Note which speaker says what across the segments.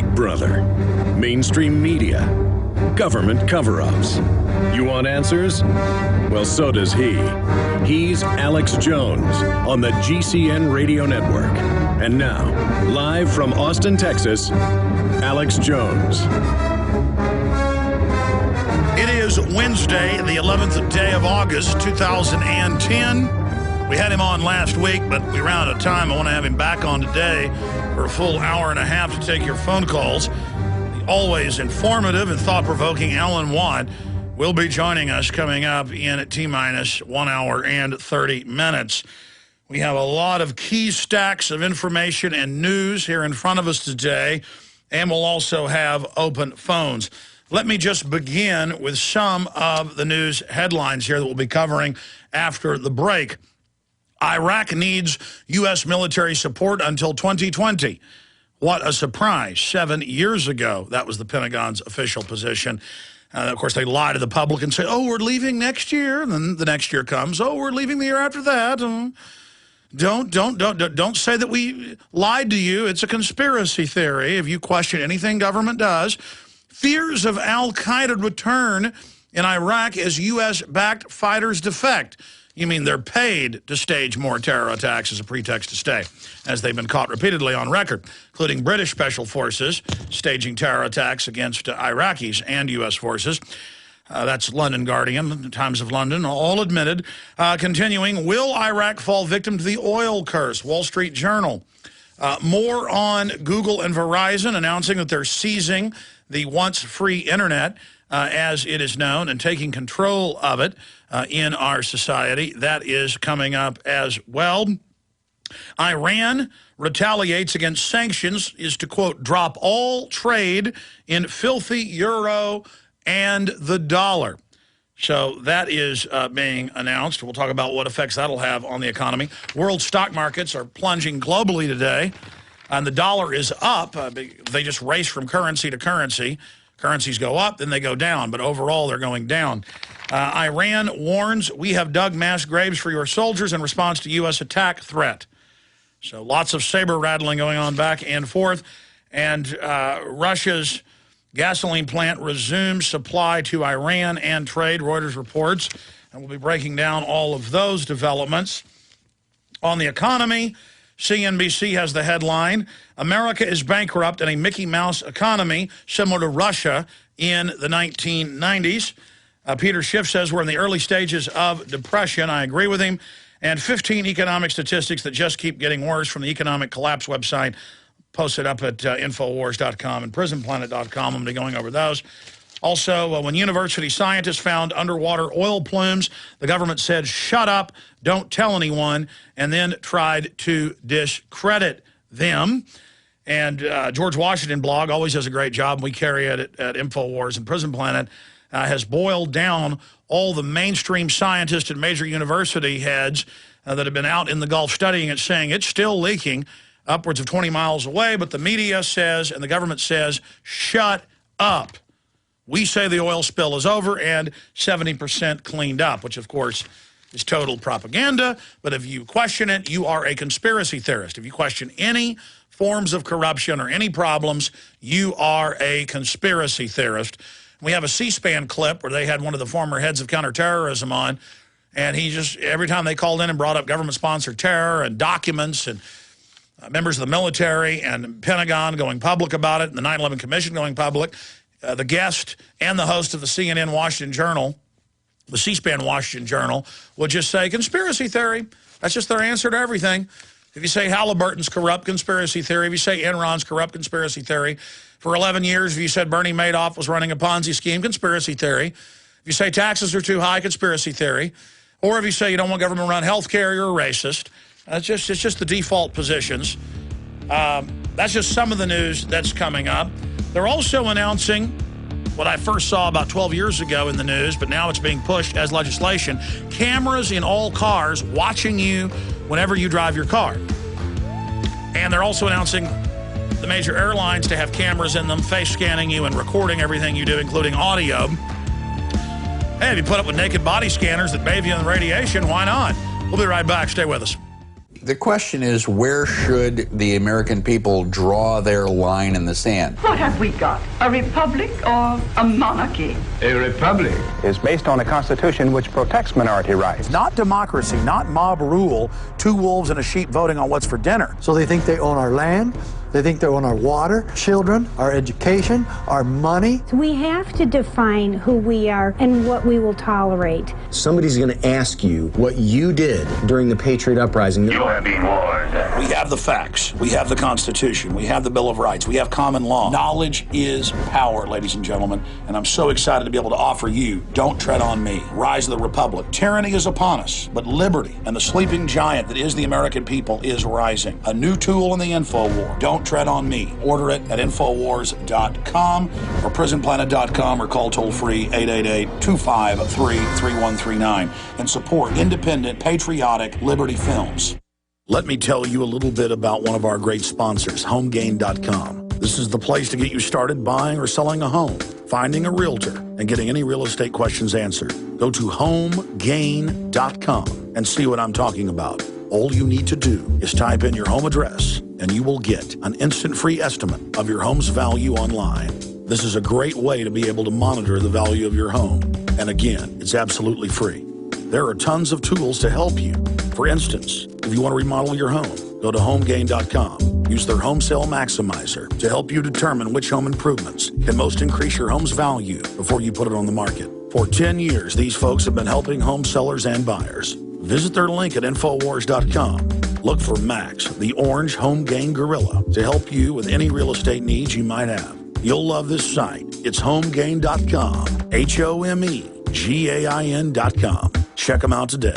Speaker 1: Big Brother, mainstream media, government cover-ups. You want answers? Well, so does he. He's Alex Jones on the GCN Radio Network. And now, live from Austin, Texas, Alex Jones.
Speaker 2: It is Wednesday, the 11th day of August, 2010. We had him on last week, but we ran out of time. I want to have him back on today for a full hour and a half to take your phone calls. The always informative and thought-provoking Alan Watt will be joining us coming up in T-minus 1 hour and 30 minutes. We have a lot of key stacks of information and news here in front of us today, and we'll also have open phones. Let me just begin with some of the news headlines here that we'll be covering after the break. Iraq needs U.S. military support until 2020. What a surprise. 7 years ago, that was the Pentagon's official position. Of course, they lie to the public and say, oh, we're leaving next year. And then the next year comes, oh, we're leaving the year after that. Don't say that we lied to you. It's a conspiracy theory. If you question anything government does, fears of al-Qaeda return in Iraq as U.S.-backed fighters defect. You mean they're paid to stage more terror attacks as a pretext to stay, as they've been caught repeatedly on record, including British special forces staging terror attacks against Iraqis and U.S. forces. That's London Guardian, Times of London, all admitted. Continuing, will Iraq fall victim to the oil curse? Wall Street Journal. More on Google and Verizon announcing that they're seizing the once free internet, as it is known, and taking control of it in our society. That is coming up as well. Iran retaliates against sanctions, is to, quote, drop all trade in filthy euro and the dollar. So that is being announced. We'll talk about what effects that'll have on the economy. World stock markets are plunging globally today, and the dollar is up. They just race from currency to currency. Currencies go up, then they go down, but overall they're going down. Iran warns, we have dug mass graves for your soldiers in response to U.S. attack threat. So lots of saber rattling going on back and forth. And Russia's gasoline plant resumes supply to Iran and trade, Reuters reports. And we'll be breaking down all of those developments. On the economy, CNBC has the headline, America is bankrupt in a Mickey Mouse economy similar to Russia in the 1990s. Peter Schiff says we're in the early stages of depression. I agree with him. And 15 economic statistics that just keep getting worse from the Economic Collapse website, posted up at Infowars.com and PrisonPlanet.com. I'm going to be going over those. Also, when university scientists found underwater oil plumes, the government said, shut up, don't tell anyone, and then tried to discredit them. And George Washington blog always does a great job. We carry it at Infowars and Prison Planet, has boiled down all the mainstream scientists and major university heads that have been out in the Gulf studying it, saying it's still leaking upwards of 20 miles away, but the media says and the government says, shut up. We say the oil spill is over and 70% cleaned up, which, of course, is total propaganda. But if you question it, you are a conspiracy theorist. If you question any forms of corruption or any problems, you are a conspiracy theorist. We have a C-SPAN clip where they had one of the former heads of counterterrorism on, and he just, every time they called in and brought up government-sponsored terror and documents and members of the military and Pentagon going public about it and the 9/11 Commission going public, the guest and the host of the CNN Washington Journal, the C-SPAN Washington Journal, would just say, conspiracy theory. That's just their answer to everything. If you say Halliburton's corrupt, conspiracy theory. If you say Enron's corrupt, conspiracy theory. For 11 years, if you said Bernie Madoff was running a Ponzi scheme, conspiracy theory. If you say taxes are too high, conspiracy theory. Or if you say you don't want government to run health care, you're a racist. It's just the default positions. That's just some of the news that's coming up. They're also announcing what I first saw about 12 years ago in the news, but now it's being pushed as legislation. Cameras in all cars watching you whenever you drive your car. And they're also announcing the major airlines to have cameras in them, face scanning you and recording everything you do, including audio. Hey, if you put up with naked body scanners that bathe you in radiation, why not? We'll be right back. Stay with us.
Speaker 3: The question is, where should the American people draw their line in the sand?
Speaker 4: What have we got? A republic or a monarchy?
Speaker 5: A republic is based on a constitution which protects minority rights.
Speaker 2: Not democracy, not mob rule, two wolves and a sheep voting on what's for dinner.
Speaker 6: So they think they own our land, they think they own our water, children, our education, our money.
Speaker 7: We have to define who we are and what we will tolerate.
Speaker 8: Somebody's going to ask you what you did during the Patriot Uprising.
Speaker 5: You are being warned.
Speaker 2: We have the facts. We have the Constitution. We have the Bill of Rights. We have common law. Knowledge is power, ladies and gentlemen, and I'm so excited to be able to offer you Don't Tread on Me, Rise of the Republic. Tyranny is upon us, but liberty and the sleeping giant that is the American people is rising. A new tool in the info war. Don't Tread on Me. Order it at Infowars.com or PrisonPlanet.com or call toll-free 888-253-3139 and support independent, patriotic Liberty films. Let me tell you a little bit about one of our great sponsors, HomeGain.com. This is the place to get you started buying or selling a home, finding a realtor, and getting any real estate questions answered. Go to HomeGain.com and see what I'm talking about. All you need to do is type in your home address, and you will get an instant free estimate of your home's value online. This is a great way to be able to monitor the value of your home. And again, it's absolutely free. There are tons of tools to help you. For instance, if you want to remodel your home, go to HomeGain.com. Use their Home Sale Maximizer to help you determine which home improvements can most increase your home's value before you put it on the market. For 10 years, these folks have been helping home sellers and buyers. Visit their link at Infowars.com. Look for Max, the orange Home Gain Gorilla, to help you with any real estate needs you might have. You'll love this site. It's HomeGain.com. HomeGain.com. Check them out today.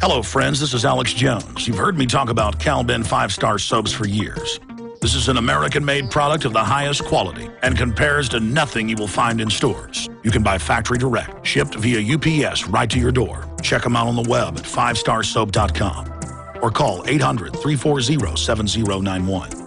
Speaker 2: Hello, friends. This is Alex Jones. You've heard me talk about Cal-Ben 5-star soaps for years. This is an American-made product of the highest quality and compares to nothing you will find in stores. You can buy factory direct, shipped via UPS right to your door. Check them out on the web at 5starsoap.com or call 800-340-7091.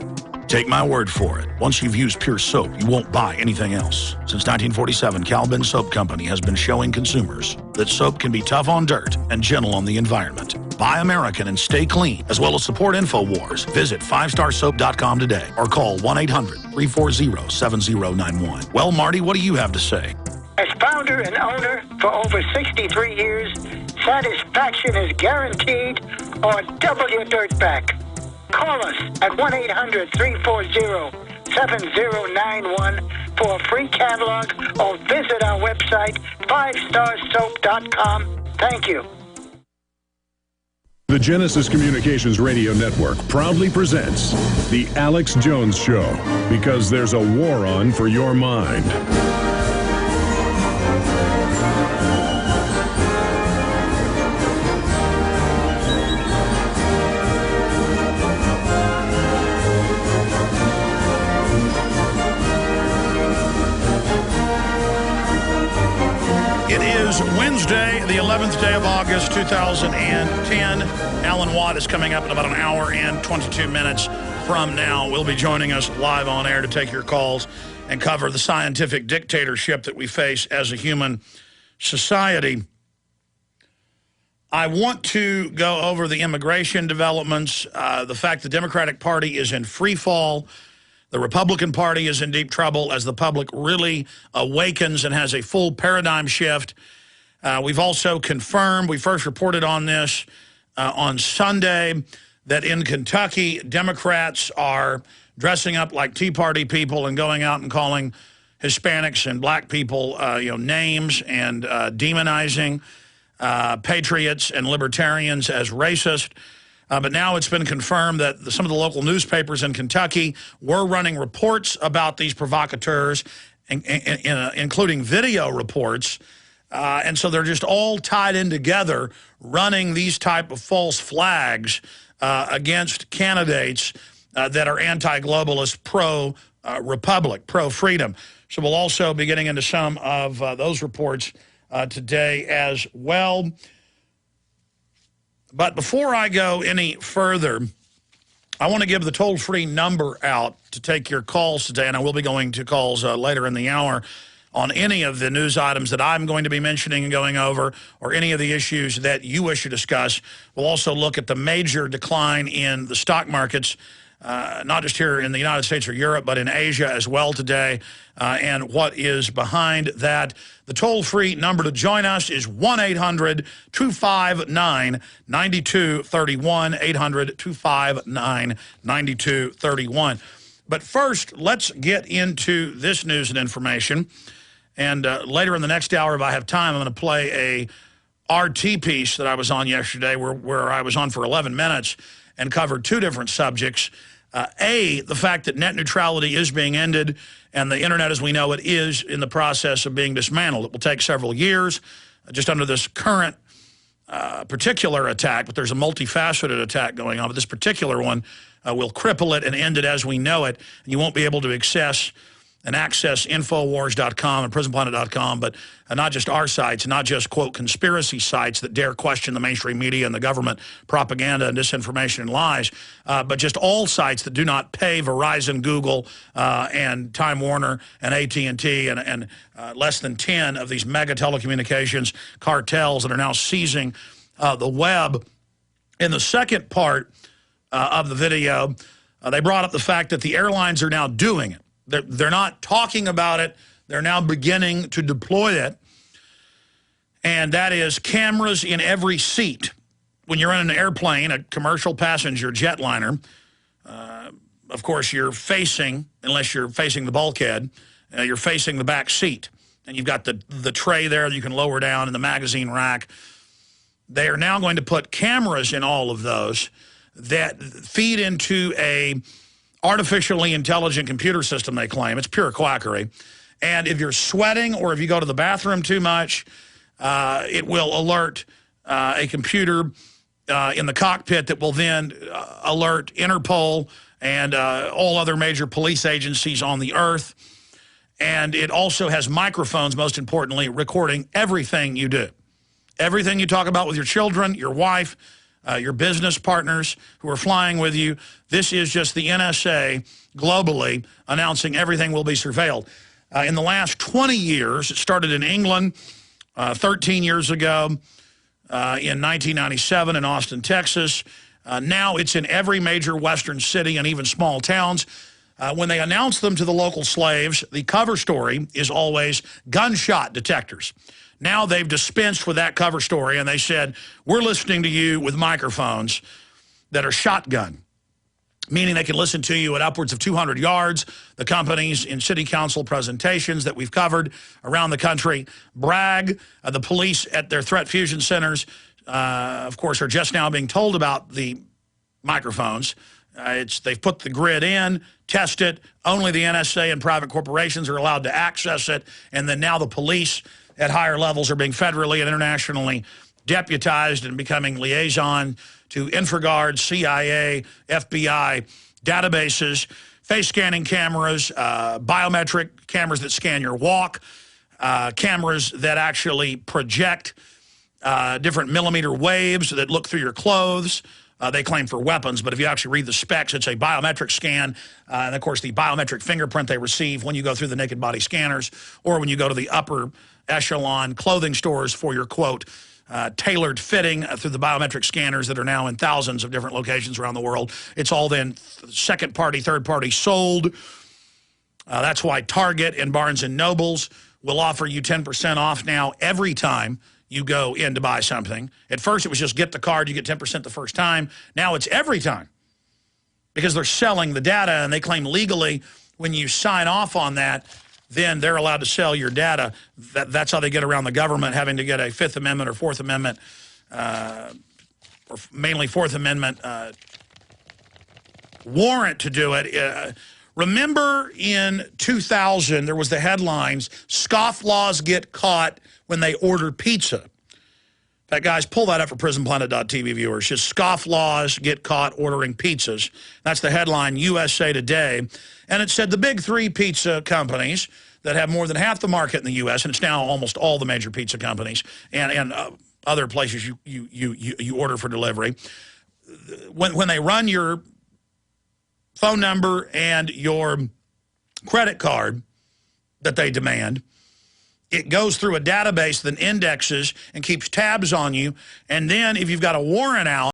Speaker 2: Take my word for it. Once you've used Pure Soap, you won't buy anything else. Since 1947, Cal-Ben Soap Company has been showing consumers that soap can be tough on dirt and gentle on the environment. Buy American and stay clean, as well as support InfoWars. Visit 5starsoap.com today or call 1-800-340-7091. Well, Marty, what do you have to say?
Speaker 9: As founder and owner for over 63 years, satisfaction is guaranteed or double your dirt back. Call us at 1-800-340-7091 for a free catalog or visit our website, 5starsoap.com. Thank you.
Speaker 1: The Genesis Communications Radio Network proudly presents The Alex Jones Show, because there's a war on for your mind.
Speaker 2: Wednesday, the 11th day of August, 2010. Alan Watt is coming up in about an hour and 22 minutes from now. Will be joining us live on air to take your calls and cover the scientific dictatorship that we face as a human society. I want to go over the immigration developments, the fact the Democratic Party is in free fall. The Republican Party is in deep trouble as the public really awakens and has a full paradigm shift. We've also confirmed, we first reported on this on Sunday, that in Kentucky, Democrats are dressing up like Tea Party people and going out and calling Hispanics and black people names and demonizing patriots and libertarians as racist. But now it's been confirmed that some of the local newspapers in Kentucky were running reports about these provocateurs, including video reports. And so they're just all tied in together, running these type of false flags against candidates that are anti-globalist, pro-republic, pro-freedom. So we'll also be getting into some of those reports today as well. But before I go any further, I want to give the toll-free number out to take your calls today, and I will be going to calls later in the hour. on any of the news items that I'm going to be mentioning and going over, or any of the issues that you wish to discuss. We'll also look at the major decline in the stock markets, not just here in the United States or Europe, but in Asia as well today, and what is behind that. The toll-free number to join us is 1-800-259-9231, 800-259-9231. But first, let's get into this news and information. And later in the next hour, if I have time, I'm going to play a RT piece that I was on yesterday where I was on for 11 minutes and covered two different subjects. The fact that net neutrality is being ended and the internet as we know it is in the process of being dismantled. It will take several years just under this current particular attack, but there's a multifaceted attack going on. But this particular one will cripple it and end it as we know it. And you won't be able to access Infowars.com and PrisonPlanet.com, but not just our sites, not just, quote, conspiracy sites that dare question the mainstream media and the government propaganda and disinformation and lies, but just all sites that do not pay Verizon, Google, and Time Warner and AT&T and less than 10 of these mega telecommunications cartels that are now seizing the web. In the second part of the video, they brought up the fact that the airlines are now doing it. They're not talking about it. They're now beginning to deploy it. And that is cameras in every seat. When you're in an airplane, a commercial passenger jetliner, of course, you're facing, unless you're facing the bulkhead, you're facing the back seat. And you've got the tray there that you can lower down in the magazine rack. They are now going to put cameras in all of those that feed into a artificially intelligent computer system, they claim. It's pure quackery. And if you're sweating or if you go to the bathroom too much, it will alert a computer in the cockpit that will then alert Interpol and all other major police agencies on the earth. And it also has microphones, most importantly, recording everything you do. Everything you talk about with your children, your wife, your business partners who are flying with you. This is just the NSA globally announcing everything will be surveilled. In the last 20 years, it started in England 13 years ago in 1997 in Austin, Texas. Now it's in every major western city and even small towns. When they announce them to the local slaves, the cover story is always gunshot detectors. Now they've dispensed with that cover story, and they said, we're listening to you with microphones that are shotgun, meaning they can listen to you at upwards of 200 yards. The companies in city council presentations that we've covered around the country brag. The police at their threat fusion centers, of course, are just now being told about the microphones. They've put the grid in, test it. Only the NSA and private corporations are allowed to access it, and then now the police at higher levels are being federally and internationally deputized and becoming liaison to InfraGard, CIA, FBI databases, face scanning cameras, biometric cameras that scan your walk, cameras that actually project different millimeter waves that look through your clothes. They claim for weapons, but if you actually read the specs, it's a biometric scan. And, of course, the biometric fingerprint they receive when you go through the naked body scanners or when you go to the upper echelon clothing stores for your, quote, tailored fitting through the biometric scanners that are now in thousands of different locations around the world. It's all then second party, third party sold. That's why Target and Barnes & Nobles will offer you 10% off now every time you go in to buy something. At first, it was just get the card, you get 10% the first time. Now it's every time because they're selling the data, and they claim legally when you sign off on that, then they're allowed to sell your data. That's how they get around the government having to get a Fifth Amendment or Fourth Amendment, or mainly Fourth Amendment warrant to do it. Remember in 2000, there was the headlines, scofflaws get caught when they order pizza. In fact, guys, pull that up for PrisonPlanet.tv viewers. Just scofflaws get caught ordering pizzas. That's the headline, USA Today. And it said the big three pizza companies that have more than half the market in the U.S., and it's now almost all the major pizza companies and other places you order for delivery. When they run your phone number and your credit card that they demand, it goes through a database that indexes and keeps tabs on you. And then if you've got a warrant out,